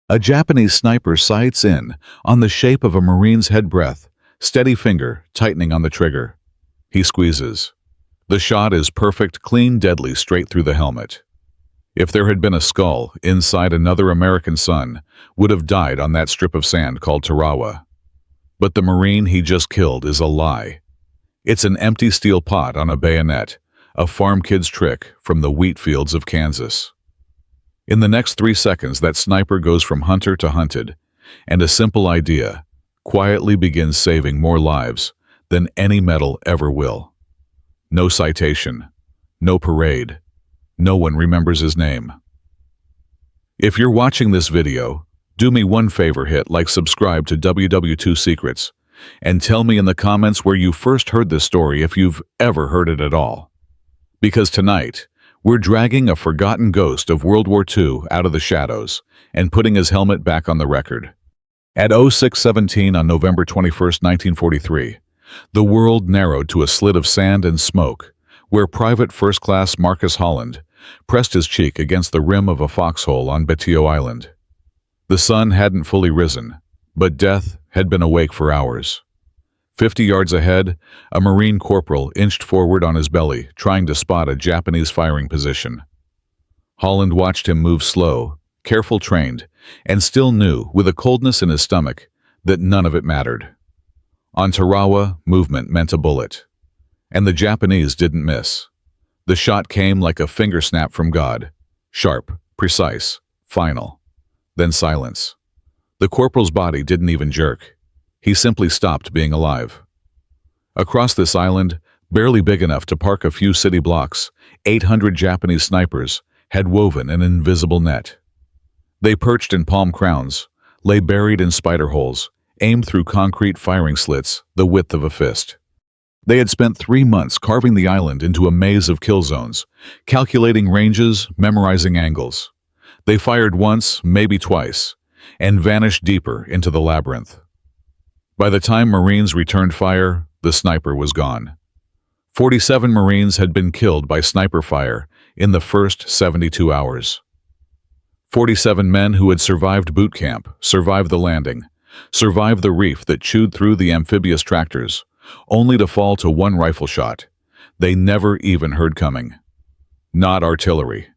A Japanese sniper sights in on the shape of a Marine's head breadth, steady finger tightening on the trigger. He squeezes. The shot is perfect, clean, deadly, straight through the helmet. If there had been a skull inside, another American son would have died on that strip of sand called Tarawa. But the Marine he just killed is a lie. It's an empty steel pot on a bayonet, a farm kid's trick from the wheat fields of Kansas. In the next 3 seconds, that sniper goes from hunter to hunted, and a simple idea quietly begins saving more lives than any medal ever will. No citation, no parade, no one remembers his name. If you're watching this video, do me one favor, hit like, subscribe to WW2 Secrets, and tell me in the comments where you first heard this story, if you've ever heard it at all. Because tonight, we're dragging a forgotten ghost of World War II out of the shadows and putting his helmet back on the record. At 06:17 on November 21, 1943, the world narrowed to a slit of sand and smoke where Private First Class Marcus Holland pressed his cheek against the rim of a foxhole on Betio Island. The sun hadn't fully risen, but death had been awake for hours. 50 yards ahead, a Marine corporal inched forward on his belly, trying to spot a Japanese firing position. Holland watched him move slow, careful, trained, and still knew, with a coldness in his stomach, that none of it mattered. On Tarawa, movement meant a bullet. And the Japanese didn't miss. The shot came like a finger snap from God. Sharp, precise, final. Then silence. The corporal's body didn't even jerk. He simply stopped being alive. Across this island, barely big enough to park a few city blocks, 800 Japanese snipers had woven an invisible net. They perched in palm crowns, lay buried in spider holes, aimed through concrete firing slits the width of a fist. They had spent 3 months carving the island into a maze of kill zones, calculating ranges, memorizing angles. They fired once, maybe twice, and vanished deeper into the labyrinth. By the time Marines returned fire, the sniper was gone. 47 Marines had been killed by sniper fire in the first 72 hours. 47 men who had survived boot camp, survived the landing, survived the reef that chewed through the amphibious tractors, only to fall to one rifle shot they never even heard coming. Not artillery,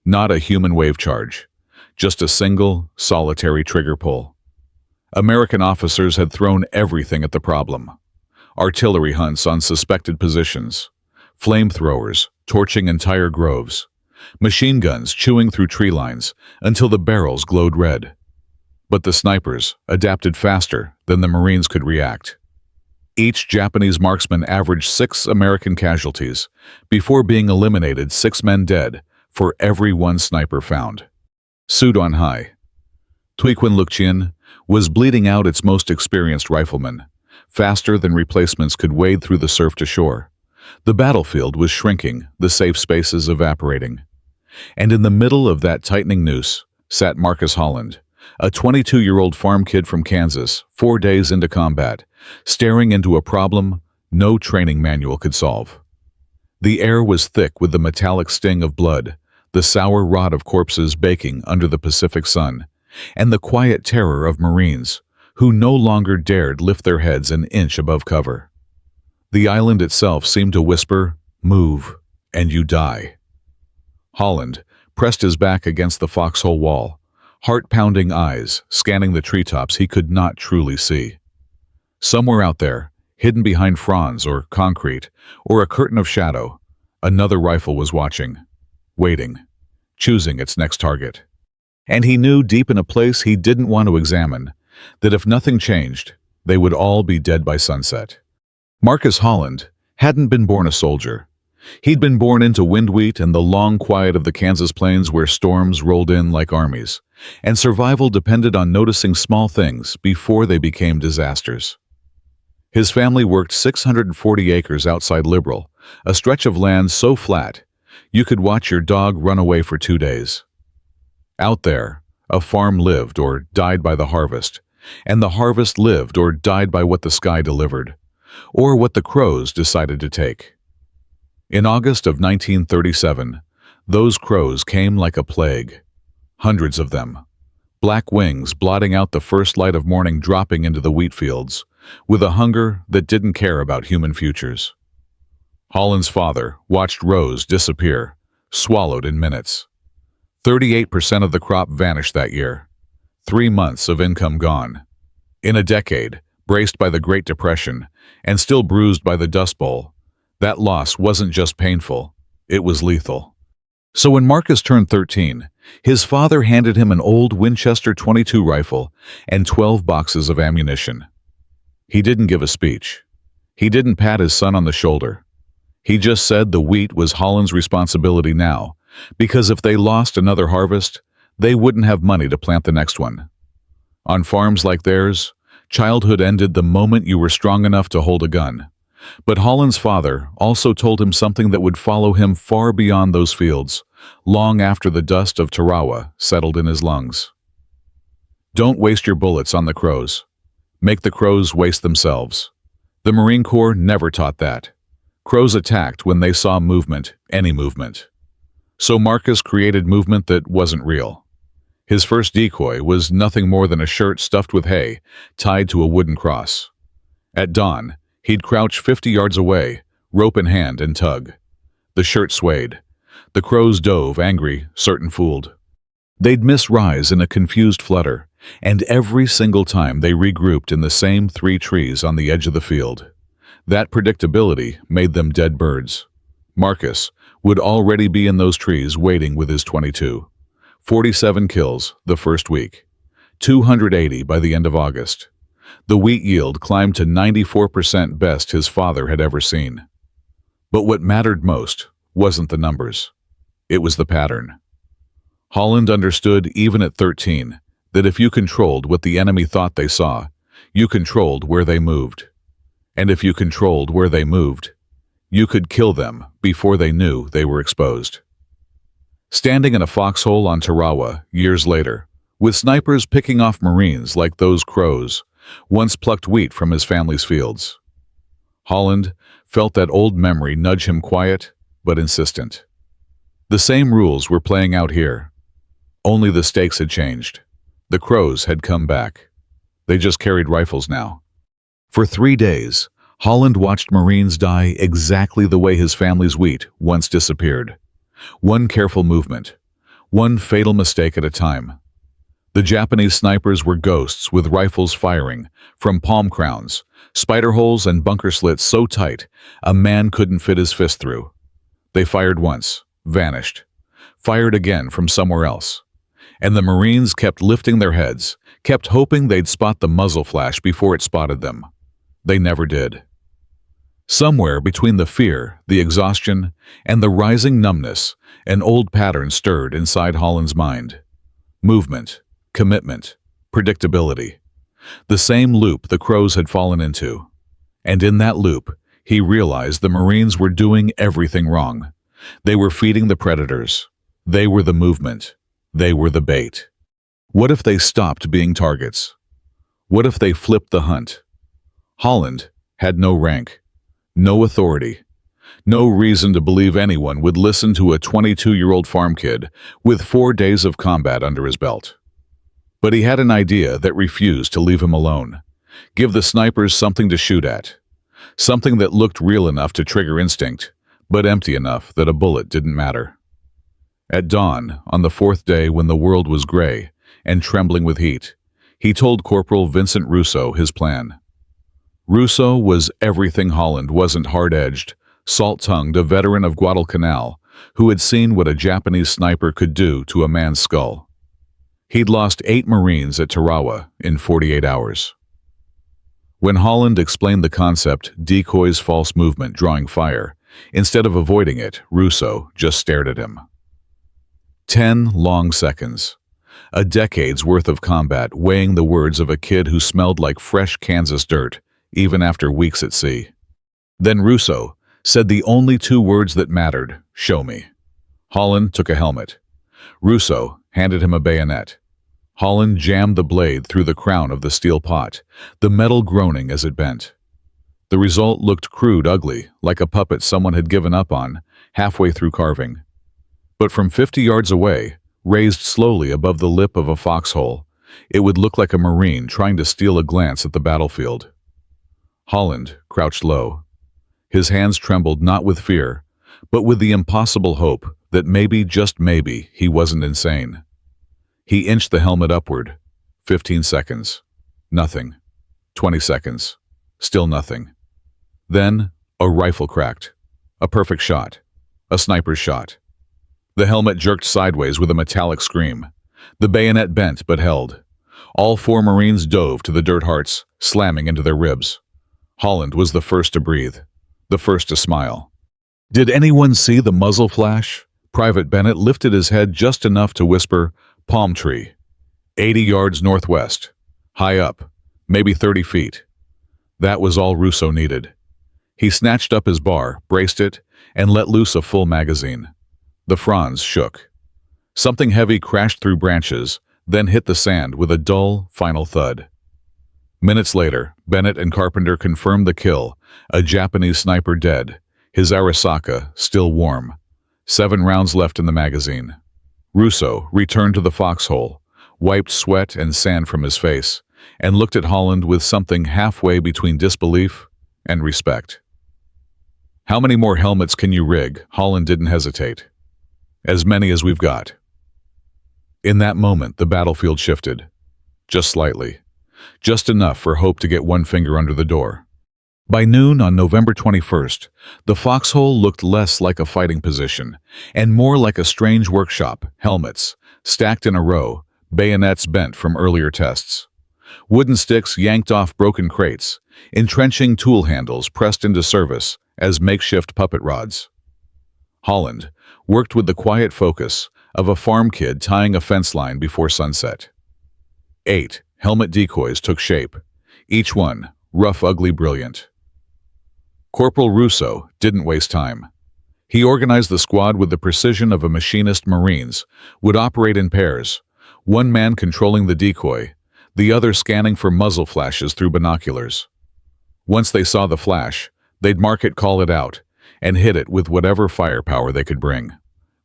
not a human wave charge, just a single, solitary trigger pull. American officers had thrown everything at the problem. Artillery hunts on suspected positions, flamethrowers torching entire groves, machine guns chewing through tree lines until the barrels glowed red. But the snipers adapted faster than the Marines could react. Each Japanese marksman averaged 6 American casualties before being eliminated, 6 men dead for every 1 sniper found. Suit on high. Tuiquin Lukchian was bleeding out its most experienced riflemen. Faster than replacements could wade through the surf to shore. The battlefield was shrinking, the safe spaces evaporating. And in the middle of that tightening noose sat Marcus Holland, a 22-year-old farm kid from Kansas, 4 days into combat, staring into a problem no training manual could solve. The air was thick with the metallic sting of blood, the sour rot of corpses baking under the Pacific sun, and the quiet terror of Marines who no longer dared lift their heads an inch above cover. The island itself seemed to whisper, "Move, and you die." Holland pressed his back against the foxhole wall, heart-pounding eyes scanning the treetops he could not truly see. Somewhere out there, hidden behind fronds or concrete or a curtain of shadow, another rifle was watching, waiting, choosing its next target. And he knew deep in a place he didn't want to examine that if nothing changed, they would all be dead by sunset. Marcus Holland hadn't been born a soldier. He'd been born into windwheat and the long quiet of the Kansas plains where storms rolled in like armies, and survival depended on noticing small things before they became disasters. His family worked 640 acres outside Liberal, a stretch of land so flat you could watch your dog run away for 2 days. Out there, a farm lived or died by the harvest, and the harvest lived or died by what the sky delivered, or what the crows decided to take. In August of 1937, those crows came like a plague. Hundreds of them. black wings blotting out the first light of morning dropping into the wheat fields, with a hunger that didn't care about human futures. Holland's father watched rows disappear, swallowed in minutes. 38% of the crop vanished that year. 3 months of income gone. In a decade, braced by the Great Depression and still bruised by the Dust Bowl, that loss wasn't just painful, it was lethal. So when Marcus turned 13, his father handed him an old Winchester .22 rifle and 12 boxes of ammunition. He didn't give a speech. He didn't pat his son on the shoulder. He just said the wheat was Holland's responsibility now, because if they lost another harvest, they wouldn't have money to plant the next one. On farms like theirs, childhood ended the moment you were strong enough to hold a gun. But Holland's father also told him something that would follow him far beyond those fields, long after the dust of Tarawa settled in his lungs. Don't waste your bullets on the crows. Make the crows waste themselves. The Marine Corps never taught that. Crows attacked when they saw movement, any movement. So Marcus created movement that wasn't real. His first decoy was nothing more than a shirt stuffed with hay, tied to a wooden cross. At dawn, he'd crouch 50 yards away, rope in hand, and tug. The shirt swayed. The crows dove, angry, certain fooled. They'd miss rise in a confused flutter, and every single time they regrouped in the same 3 trees on the edge of the field. That predictability made them dead birds. Marcus would already be in those trees waiting with his .22. 47 kills the first week. 280 by the end of August. The wheat yield climbed to 94%, best his father had ever seen. But what mattered most wasn't the numbers. It was the pattern. Holland understood even at 13 that if you controlled what the enemy thought they saw, you controlled where they moved. And if you controlled where they moved, you could kill them before they knew they were exposed. Standing in a foxhole on Tarawa years later, with snipers picking off Marines like those crows, once plucked wheat from his family's fields, Holland felt that old memory nudge him, quiet but insistent. The same rules were playing out here. Only the stakes had changed. The crows had come back. They just carried rifles now. For 3 days, Holland watched Marines die exactly the way his family's wheat once disappeared. One careful movement, one fatal mistake at a time. The Japanese snipers were ghosts with rifles firing from palm crowns, spider holes, and bunker slits so tight a man couldn't fit his fist through. They fired once, vanished, fired again from somewhere else. And the Marines kept lifting their heads, kept hoping they'd spot the muzzle flash before it spotted them. They never did. Somewhere between the fear, the exhaustion, and the rising numbness, an old pattern stirred inside Holland's mind. Movement, commitment, predictability. The same loop the crows had fallen into. And in that loop, he realized the Marines were doing everything wrong. They were feeding the predators. They were the movement. They were the bait. What if they stopped being targets? What if they flipped the hunt? Holland had no rank, no authority, no reason to believe anyone would listen to a 22-year-old farm kid with 4 days of combat under his belt. But he had an idea that refused to leave him alone. Give the snipers something to shoot at. Something that looked real enough to trigger instinct, but empty enough that a bullet didn't matter. At dawn, on the 4th day when the world was gray and trembling with heat, he told Corporal Vincent Russo his plan. Russo was everything Holland wasn't: hard-edged, salt-tongued, a veteran of Guadalcanal who had seen what a Japanese sniper could do to a man's skull. He'd lost 8 Marines at Tarawa in 48 hours. When Holland explained the concept, decoys, false movement, drawing fire, instead of avoiding it, Russo just stared at him. 10 long seconds. A decade's worth of combat weighing the words of a kid who smelled like fresh Kansas dirt, even after weeks at sea. Then Russo said the only 2 words that mattered: show me. Holland took a helmet. Russo handed him a bayonet. Holland jammed the blade through the crown of the steel pot, the metal groaning as it bent. The result looked crude, ugly, like a puppet someone had given up on, halfway through carving. But from 50 yards away, raised slowly above the lip of a foxhole, It would look like a Marine trying to steal a glance at the battlefield. Holland crouched low. His hands trembled not with fear, but with the impossible hope that maybe, just maybe, he wasn't insane. He inched the helmet upward. 15 seconds. Nothing. 20 seconds. Still nothing. Then, a rifle cracked. A perfect shot. A sniper's shot. The helmet jerked sideways with a metallic scream. The bayonet bent but held. All 4 Marines dove to the dirt hearts, slamming into their ribs. Holland was the first to breathe, the first to smile. Did anyone see the muzzle flash? Private Bennett lifted his head just enough to whisper, "Palm tree. 80 yards northwest. High up. Maybe 30 feet." That was all Russo needed. He snatched up his bar, braced it, and let loose a full magazine. The fronds shook. Something heavy crashed through branches, then hit the sand with a dull, final thud. Minutes later, Bennett and Carpenter confirmed the kill, a Japanese sniper dead, his Arisaka still warm. 7 rounds left in the magazine. Russo returned to the foxhole, wiped sweat and sand from his face, and looked at Holland with something halfway between disbelief and respect. "How many more helmets can you rig?" Holland didn't hesitate. "As many as we've got." In that moment, the battlefield shifted. Just slightly. Just enough for Hope to get one finger under the door. By noon on November 21st, the foxhole looked less like a fighting position and more like a strange workshop, helmets, stacked in a row, bayonets bent from earlier tests. Wooden sticks yanked off broken crates, entrenching tool handles pressed into service as makeshift puppet rods. Holland worked with the quiet focus of a farm kid tying a fence line before sunset. 8 helmet decoys took shape, each one rough, ugly, brilliant. Corporal Russo didn't waste time. He organized the squad with the precision of a machinist. Marines would operate in pairs, one man controlling the decoy, the other scanning for muzzle flashes through binoculars. Once they saw the flash, they'd mark it, call it out, and hit it with whatever firepower they could bring.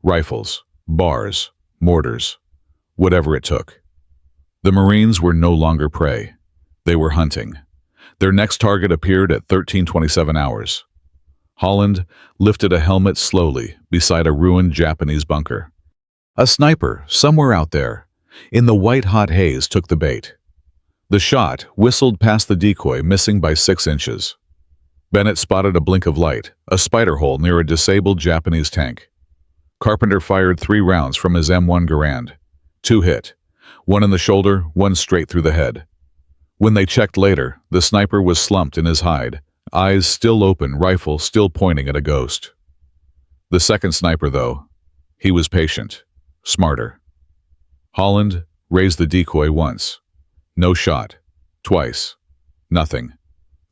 Rifles, bars, mortars, whatever it took. The Marines were no longer prey. They were hunting. Their next target appeared at 13:27 hours. Holland lifted a helmet slowly beside a ruined Japanese bunker. A sniper, somewhere out there, in the white-hot haze, took the bait. The shot whistled past the decoy, missing by 6 inches. Bennett spotted a blink of light, a spider hole near a disabled Japanese tank. Carpenter fired 3 rounds from his M1 Garand. 2 hit, one in the shoulder, one straight through the head. When they checked later, the sniper was slumped in his hide, eyes still open, rifle still pointing at a ghost. The second sniper, though, he was patient, smarter. Holland raised the decoy once. No shot. Twice. Nothing.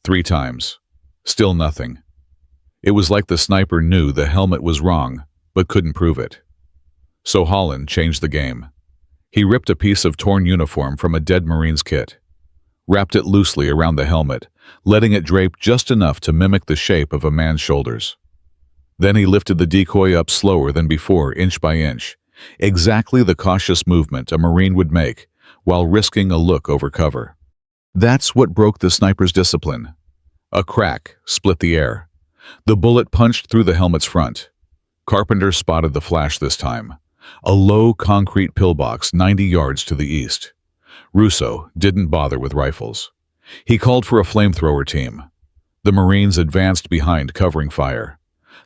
3 times. Still nothing. It was like the sniper knew the helmet was wrong, but couldn't prove it. So Holland changed the game. He ripped a piece of torn uniform from a dead Marine's kit, wrapped it loosely around the helmet, letting it drape just enough to mimic the shape of a man's shoulders. Then he lifted the decoy up slower than before, inch by inch, exactly the cautious movement a Marine would make while risking a look over cover. That's what broke the sniper's discipline. A crack split the air. The bullet punched through the helmet's front. Carpenter spotted the flash this time. A low concrete pillbox 90 yards to the east. Russo didn't bother with rifles. He called for a flamethrower team. The Marines advanced behind, covering fire.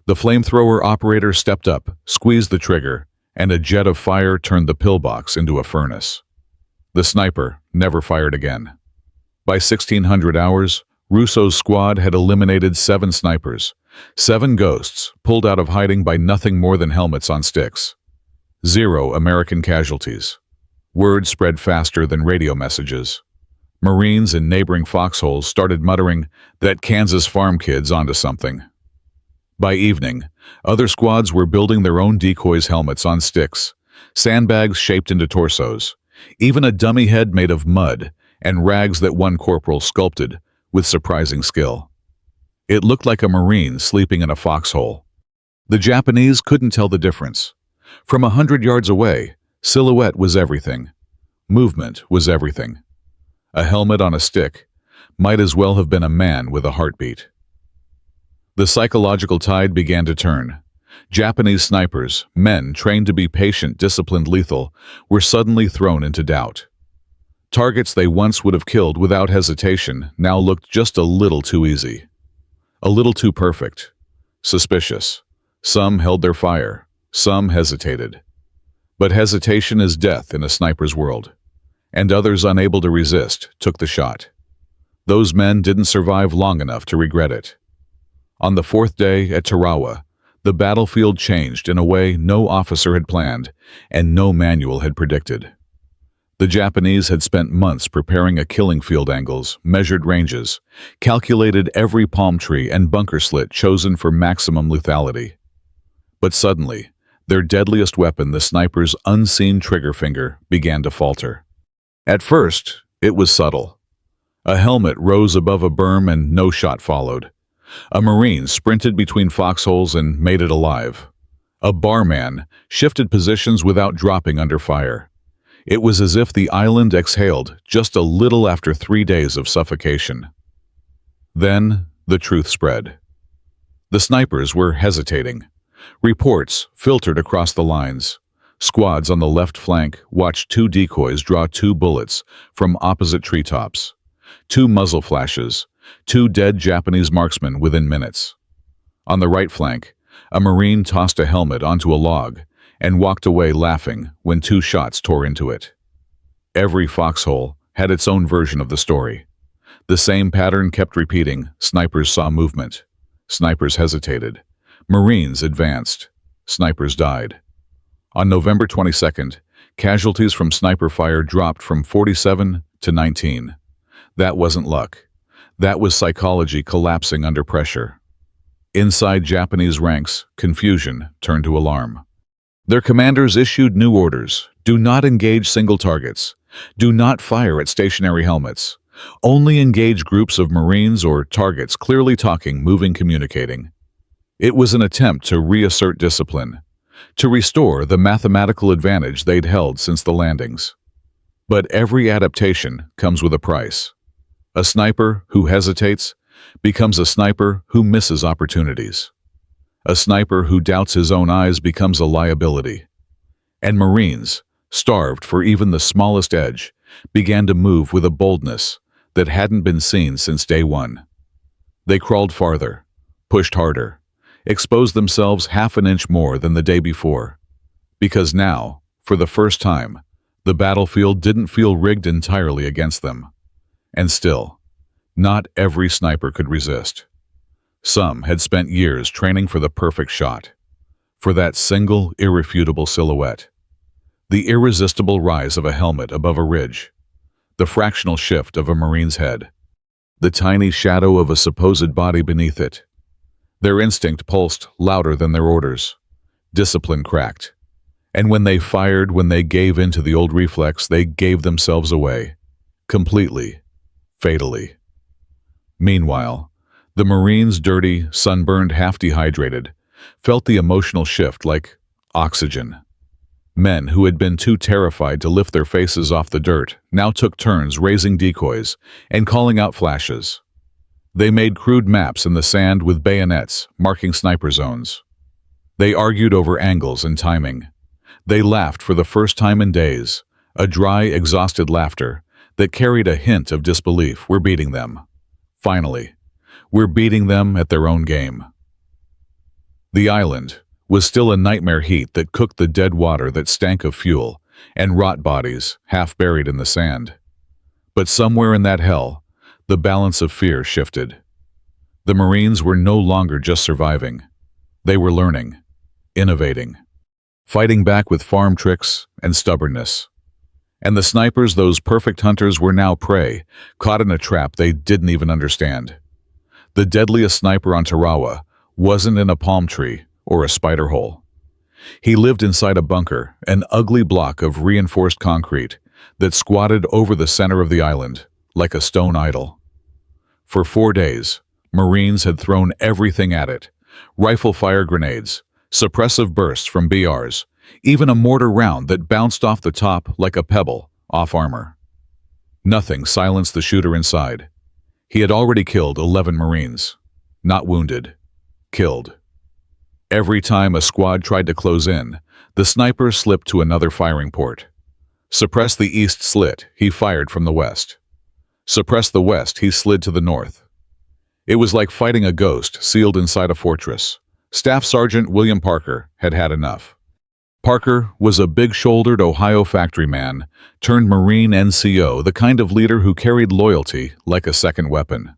The flamethrower operator stepped up, squeezed the trigger, and a jet of fire turned the pillbox into a furnace. The sniper never fired again. By 1600 hours, Russo's squad had eliminated 7 snipers, 7 ghosts pulled out of hiding by nothing more than helmets on sticks. 0 American casualties. Word spread faster than radio messages. Marines in neighboring foxholes started muttering that Kansas farm kid's onto something. By evening, other squads were building their own decoys, helmets on sticks, sandbags shaped into torsos, even a dummy head made of mud, and rags that one corporal sculpted with surprising skill. It looked like a Marine sleeping in a foxhole. The Japanese couldn't tell the difference. From 100 yards away, silhouette was everything. Movement was everything. A helmet on a stick might as well have been a man with a heartbeat. The psychological tide began to turn. Japanese snipers, men trained to be patient, disciplined, lethal, were suddenly thrown into doubt. Targets they once would have killed without hesitation now looked just a little too easy. A little too perfect. Suspicious. Some held their fire. Some hesitated. But hesitation is death in a sniper's world. And others, unable to resist, took the shot. Those men didn't survive long enough to regret it. On the fourth day at Tarawa, the battlefield changed in a way no officer had planned and no manual had predicted. The Japanese had spent months preparing a killing field, angles, measured ranges, calculated every palm tree and bunker slit chosen for maximum lethality. But suddenly, their deadliest weapon, the sniper's unseen trigger finger, began to falter. At first, it was subtle. A helmet rose above a berm and no shot followed. A Marine sprinted between foxholes and made it alive. A barman shifted positions without dropping under fire. It was as if the island exhaled just a little after 3 days of suffocation. Then the truth spread. The snipers were hesitating. Reports filtered across the lines. Squads on the left flank watched 2 decoys draw 2 bullets from opposite treetops. 2 muzzle flashes, 2 dead Japanese marksmen within minutes. On the right flank, a Marine tossed a helmet onto a log and walked away laughing when 2 shots tore into it. Every foxhole had its own version of the story. The same pattern kept repeating. Snipers saw movement. Snipers hesitated. Marines advanced. Snipers died. On November 22nd, casualties from sniper fire dropped from 47 to 19. That wasn't luck. That was psychology collapsing under pressure. Inside Japanese ranks, confusion turned to alarm. Their commanders issued new orders. Do not engage single targets. Do not fire at stationary helmets. Only engage groups of Marines or targets clearly talking, moving, communicating. It was an attempt to reassert discipline, to restore the mathematical advantage they'd held since the landings. But every adaptation comes with a price. A sniper who hesitates becomes a sniper who misses opportunities. A sniper who doubts his own eyes becomes a liability. And Marines, starved for even the smallest edge, began to move with a boldness that hadn't been seen since day one. They crawled farther, pushed harder, exposed themselves half an inch more than the day before. Because now, for the first time, the battlefield didn't feel rigged entirely against them. And still, not every sniper could resist. Some had spent years training for the perfect shot, for that single, irrefutable silhouette. The irresistible rise of a helmet above a ridge, the fractional shift of a Marine's head, the tiny shadow of a supposed body beneath it. Their instinct pulsed louder than their orders. Discipline cracked. And when they fired, when they gave in to the old reflex, they gave themselves away. Completely. Fatally. Meanwhile, the Marines, dirty, sunburned, half-dehydrated, felt the emotional shift like oxygen. Men who had been too terrified to lift their faces off the dirt now took turns raising decoys and calling out flashes. They made crude maps in the sand with bayonets marking sniper zones. They argued over angles and timing. They laughed for the first time in days, a dry, exhausted laughter that carried a hint of disbelief. We're beating them. Finally, we're beating them at their own game. The island was still a nightmare heat that cooked the dead water that stank of fuel and rot bodies half buried in the sand. But somewhere in that hell, the balance of fear shifted. The Marines were no longer just surviving. They were learning, innovating, fighting back with farm tricks and stubbornness. And the snipers, those perfect hunters, were now prey, caught in a trap they didn't even understand. The deadliest sniper on Tarawa wasn't in a palm tree or a spider hole. He lived inside a bunker, an ugly block of reinforced concrete that squatted over the center of the island, like a stone idol. For 4 days, Marines had thrown everything at it: rifle fire grenades, suppressive bursts from BRs, even a mortar round that bounced off the top like a pebble off armor. Nothing silenced the shooter inside. He had already killed 11 Marines. Not wounded. Killed. Every time a squad tried to close in, the sniper slipped to another firing port. Suppress the east slit, he fired from the west. Suppress the west, he slid to the north. It was like fighting a ghost sealed inside a fortress. Staff Sergeant William Parker had had enough. Parker was a big-shouldered Ohio factory man turned Marine NCO, the kind of leader who carried loyalty like a second weapon.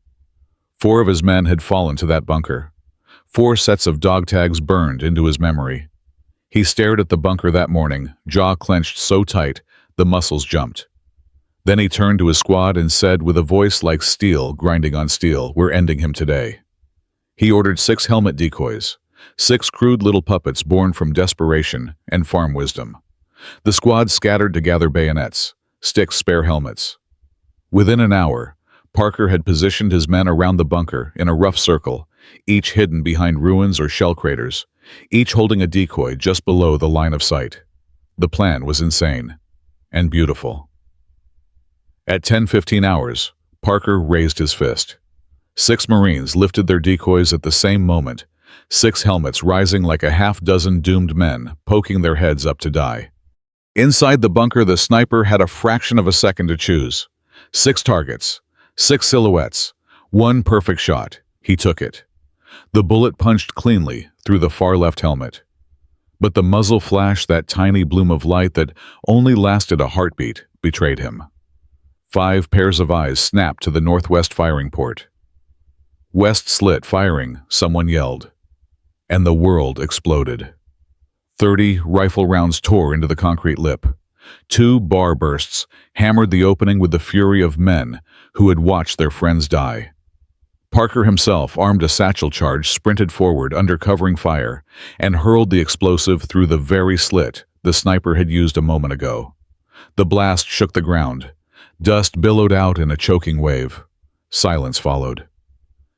4 of his men had fallen to that bunker. 4 sets of dog tags burned into his memory. He stared at the bunker that morning, jaw clenched so tight the muscles jumped. Then he turned to his squad and said with a voice like steel grinding on steel, "We're ending him today." He ordered 6 helmet decoys, 6 crude little puppets born from desperation and farm wisdom. The squad scattered to gather bayonets, sticks, spare helmets. Within an hour, Parker had positioned his men around the bunker in a rough circle, each hidden behind ruins or shell craters, each holding a decoy just below the line of sight. The plan was insane and beautiful. At 10:15 hours, Parker raised his fist. 6 Marines lifted their decoys at the same moment, 6 helmets rising like a half-dozen doomed men poking their heads up to die. Inside the bunker, the sniper had a fraction of a second to choose. 6 targets, 6 silhouettes, 1 perfect shot. He took it. The bullet punched cleanly through the far left helmet. But the muzzle flash, that tiny bloom of light that only lasted a heartbeat, betrayed him. 5 pairs of eyes snapped to the northwest firing port. "West slit firing," someone yelled. And the world exploded. 30 rifle rounds tore into the concrete lip. 2 bar bursts hammered the opening with the fury of men who had watched their friends die. Parker himself, armed a satchel charge, sprinted forward under covering fire and hurled the explosive through the very slit the sniper had used a moment ago. The blast shook the ground. Dust billowed out in a choking wave. Silence followed.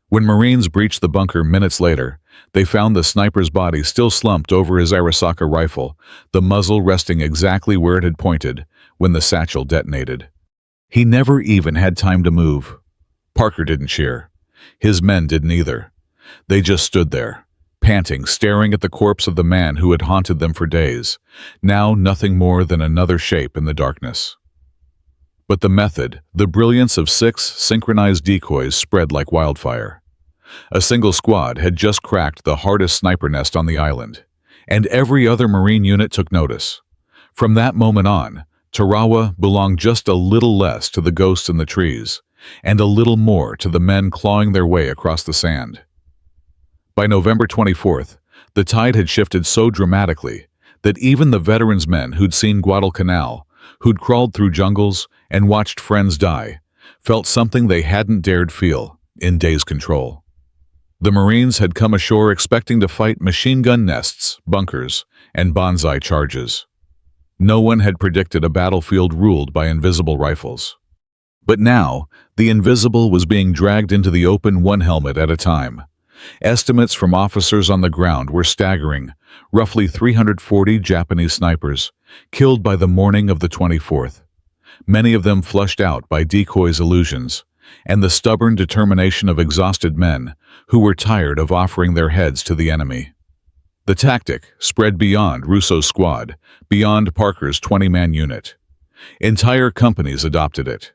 When Marines breached the bunker minutes later, they found the sniper's body still slumped over his Arisaka rifle, the muzzle resting exactly where it had pointed when the satchel detonated. He never even had time to move. Parker didn't cheer. His men didn't either. They just stood there, panting, staring at the corpse of the man who had haunted them for days, now nothing more than another shape in the darkness. But the method, the brilliance of 6 synchronized decoys spread like wildfire. A single squad had just cracked the hardest sniper nest on the island, and every other Marine unit took notice. From that moment on, Tarawa belonged just a little less to the ghosts in the trees, and a little more to the men clawing their way across the sand. By November 24th, the tide had shifted so dramatically that even the veterans' men who'd seen Guadalcanal, who'd crawled through jungles and watched friends die, felt something they hadn't dared feel in Day's Control. The Marines had come ashore expecting to fight machine gun nests, bunkers, and bonsai charges. No one had predicted a battlefield ruled by invisible rifles. But now, the invisible was being dragged into the open, one helmet at a time. Estimates from officers on the ground were staggering. Roughly 340 Japanese snipers, killed by the morning of the 24th. Many of them flushed out by decoys' illusions, and the stubborn determination of exhausted men who were tired of offering their heads to the enemy. The tactic spread beyond Russo's squad, beyond Parker's 20-man unit. Entire companies adopted it.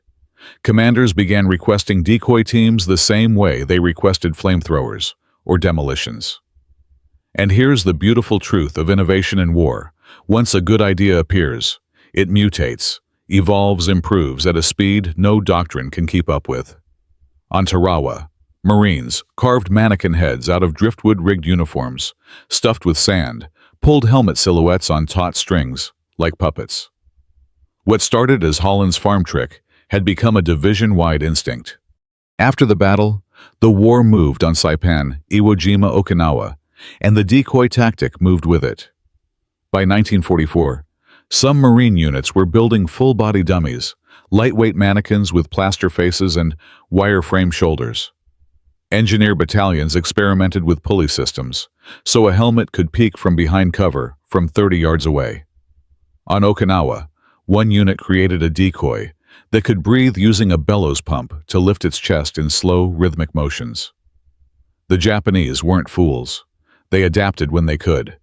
Commanders began requesting decoy teams the same way they requested flamethrowers or demolitions. And here's the beautiful truth of innovation in war. Once a good idea appears, it mutates, evolves, improves at a speed no doctrine can keep up with. On Tarawa, Marines carved mannequin heads out of driftwood-rigged uniforms, stuffed with sand, pulled helmet silhouettes on taut strings, like puppets. What started as Holland's farm trick had become a division-wide instinct. After the battle, the war moved on Saipan, Iwo Jima, Okinawa, and the decoy tactic moved with it. By 1944, some Marine units were building full-body dummies, lightweight mannequins with plaster faces and wire-frame shoulders. Engineer battalions experimented with pulley systems, so a helmet could peek from behind cover from 30 yards away. On Okinawa, One unit created a decoy that could breathe using a bellows pump to lift its chest in slow, rhythmic motions. The Japanese weren't fools. They adapted when they could.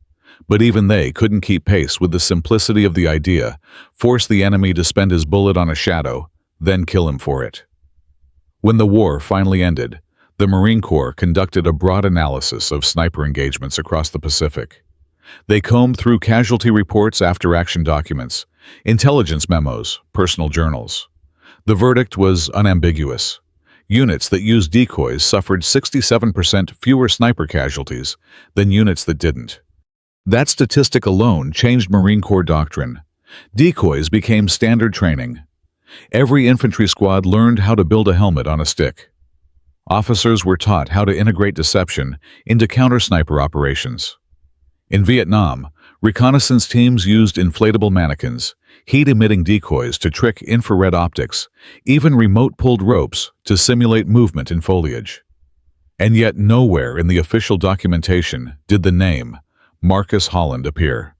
But even they couldn't keep pace with the simplicity of the idea, force the enemy to spend his bullet on a shadow, then kill him for it. When the war finally ended, the Marine Corps conducted a broad analysis of sniper engagements across the Pacific. They combed through casualty reports, after-action documents, intelligence memos, personal journals. The verdict was unambiguous. Units that used decoys suffered 67% fewer sniper casualties than units that didn't. That statistic alone changed Marine Corps doctrine. Decoys became standard training. Every infantry squad learned how to build a helmet on a stick. Officers were taught how to integrate deception into counter-sniper operations. In Vietnam, reconnaissance teams used inflatable mannequins, heat-emitting decoys to trick infrared optics, even remote-pulled ropes to simulate movement in foliage. And yet nowhere in the official documentation did the name Marcus Holland appear.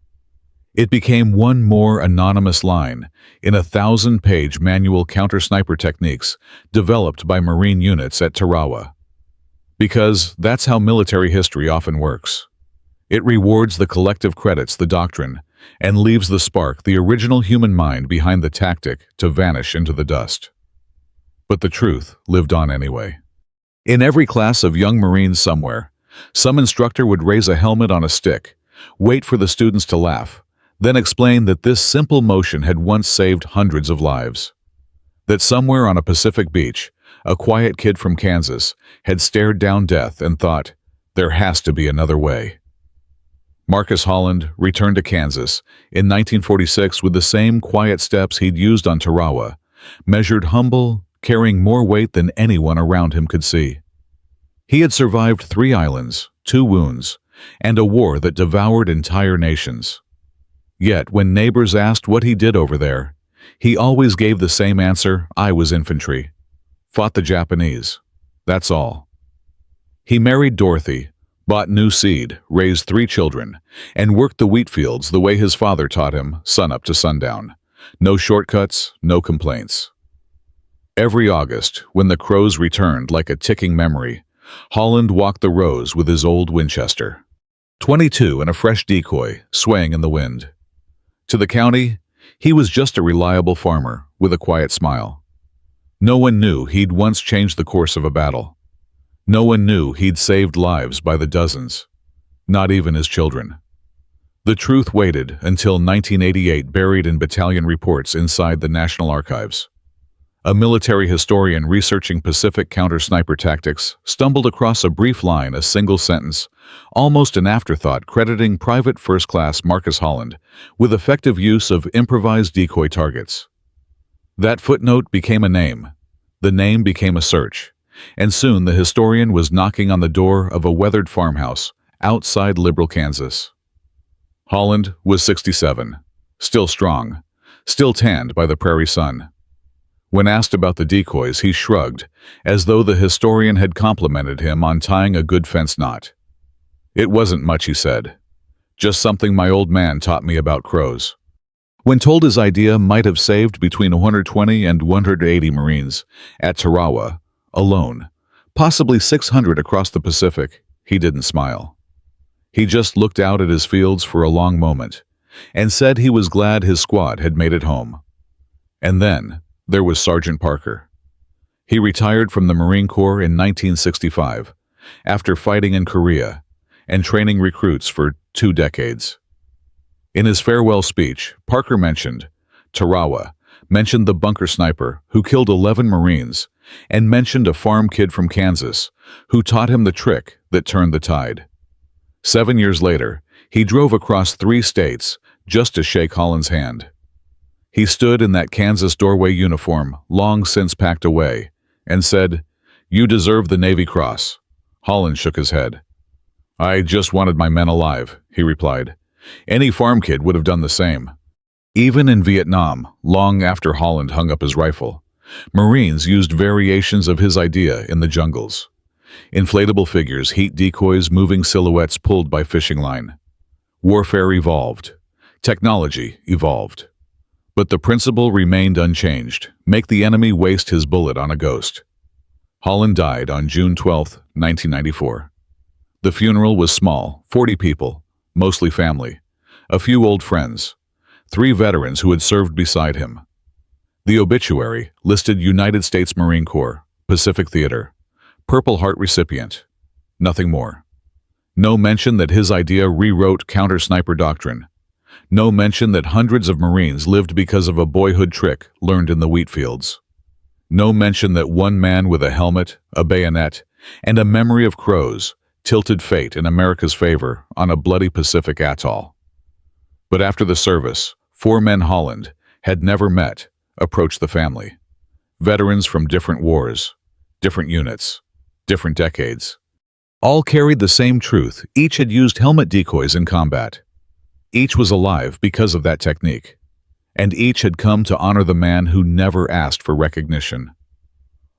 It became one more anonymous line in a 1,000-page manual counter-sniper techniques developed by Marine units at Tarawa. Because that's how military history often works. It rewards the collective credits the doctrine and leaves the spark, the original human mind behind the tactic, to vanish into the dust. But the truth lived on anyway. In every class of young Marines somewhere, some instructor would raise a helmet on a stick, wait for the students to laugh, then explain that this simple motion had once saved hundreds of lives. That somewhere on a Pacific beach, a quiet kid from Kansas had stared down death and thought, there has to be another way. Marcus Holland returned to Kansas in 1946 with the same quiet steps he'd used on Tarawa, measured humble, carrying more weight than anyone around him could see. He had survived 3 islands, 2 wounds, and a war that devoured entire nations. Yet when neighbors asked what he did over there, he always gave the same answer: I was infantry. Fought the Japanese. That's all. He married Dorothy, bought new seed, raised 3 children, and worked the wheat fields the way his father taught him, sunup to sundown. No shortcuts, no complaints. Every August, when the crows returned like a ticking memory, Holland walked the rows with his old Winchester. 22 and a fresh decoy, swaying in the wind. To the county, he was just a reliable farmer with a quiet smile. No one knew he'd once changed the course of a battle. No one knew he'd saved lives by the dozens, not even his children. The truth waited until 1988, buried in battalion reports inside the National Archives. A military historian researching Pacific counter-sniper tactics stumbled across a brief line, a single sentence, almost an afterthought, crediting Private First Class Marcus Holland with effective use of improvised decoy targets. That footnote became a name. The name became a search. And soon the historian was knocking on the door of a weathered farmhouse outside Liberal, Kansas. Holland was 67, still strong, still tanned by the prairie sun. When asked about the decoys, he shrugged, as though the historian had complimented him on tying a good fence knot. It wasn't much, he said. Just something my old man taught me about crows. When told his idea might have saved between 120 and 180 Marines at Tarawa, alone, possibly 600 across the Pacific, he didn't smile. He just looked out at his fields for a long moment and said he was glad his squad had made it home. And then there was Sergeant Parker. He retired from the Marine Corps in 1965 after fighting in Korea and training recruits for 2 decades. In his farewell speech, Parker mentioned Tarawa, mentioned the bunker sniper who killed 11 Marines, and mentioned a farm kid from Kansas who taught him the trick that turned the tide. 7 years later, he drove across 3 states just to shake Holland's hand. He stood in that Kansas doorway uniform, long since packed away, and said, "You deserve the Navy Cross." Holland shook his head. "I just wanted my men alive," he replied. "Any farm kid would have done the same." Even in Vietnam, long after Holland hung up his rifle, Marines used variations of his idea in the jungles. Inflatable figures, heat decoys, moving silhouettes pulled by fishing line. Warfare evolved. Technology evolved. But the principle remained unchanged: make the enemy waste his bullet on a ghost. Holland died on June 12, 1994. The funeral was small, 40 people, mostly family, a few old friends, 3 veterans who had served beside him. The obituary listed United States Marine Corps, Pacific Theater, Purple Heart recipient. Nothing more. No mention that his idea rewrote counter-sniper doctrine. No mention that hundreds of Marines lived because of a boyhood trick learned in the wheat fields. No mention that one man with a helmet, a bayonet, and a memory of crows tilted fate in America's favor on a bloody Pacific atoll. But after the service, 4 men Holland had never met approached the family. Veterans from different wars, different units, different decades. All carried the same truth: each had used helmet decoys in combat. Each was alive because of that technique. And each had come to honor the man who never asked for recognition.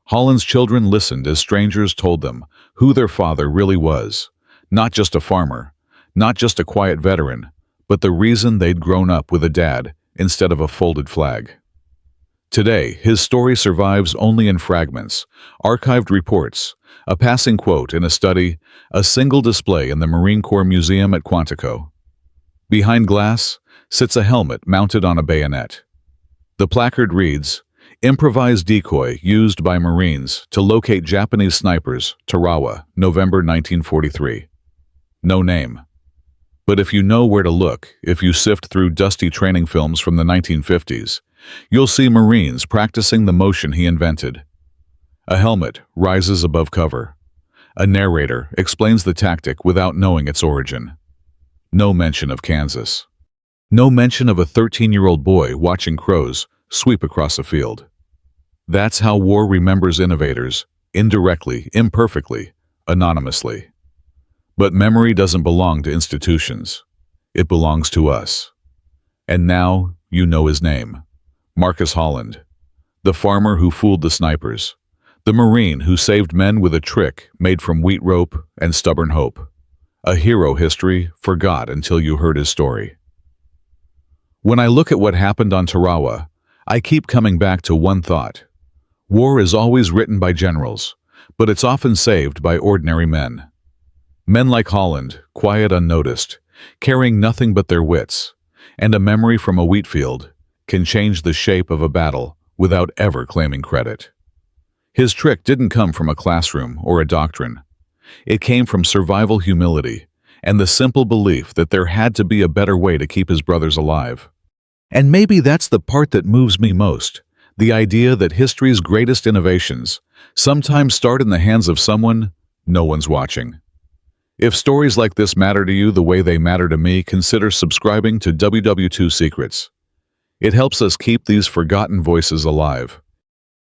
Holland's children listened as strangers told them who their father really was. Not just a farmer, not just a quiet veteran, but the reason they'd grown up with a dad instead of a folded flag. Today, his story survives only in fragments, archived reports, a passing quote in a study, a single display in the Marine Corps Museum at Quantico. Behind glass sits a helmet mounted on a bayonet. The placard reads, "Improvised decoy used by Marines to locate Japanese snipers, Tarawa, November 1943. No name. But if you know where to look, if you sift through dusty training films from the 1950s, you'll see Marines practicing the motion he invented. A helmet rises above cover. A narrator explains the tactic without knowing its origin. No mention of Kansas. No mention of a 13-year-old boy watching crows sweep across a field. That's how war remembers innovators, indirectly, imperfectly, anonymously. But memory doesn't belong to institutions. It belongs to us. And now you know his name. Marcus Holland. The farmer who fooled the snipers. The Marine who saved men with a trick made from wheat rope and stubborn hope. A hero history forgot until you heard his story. When I look at what happened on Tarawa, I keep coming back to one thought. War is always written by generals, but it's often saved by ordinary men. Men like Holland, quiet, unnoticed, carrying nothing but their wits, and a memory from a wheat field, can change the shape of a battle without ever claiming credit. His trick didn't come from a classroom or a doctrine. It came from survival humility and the simple belief that there had to be a better way to keep his brothers alive. And maybe that's the part that moves me most, the idea that history's greatest innovations sometimes start in the hands of someone no one's watching. If stories like this matter to you the way they matter to me, consider subscribing to WW2 Secrets. It helps us keep these forgotten voices alive.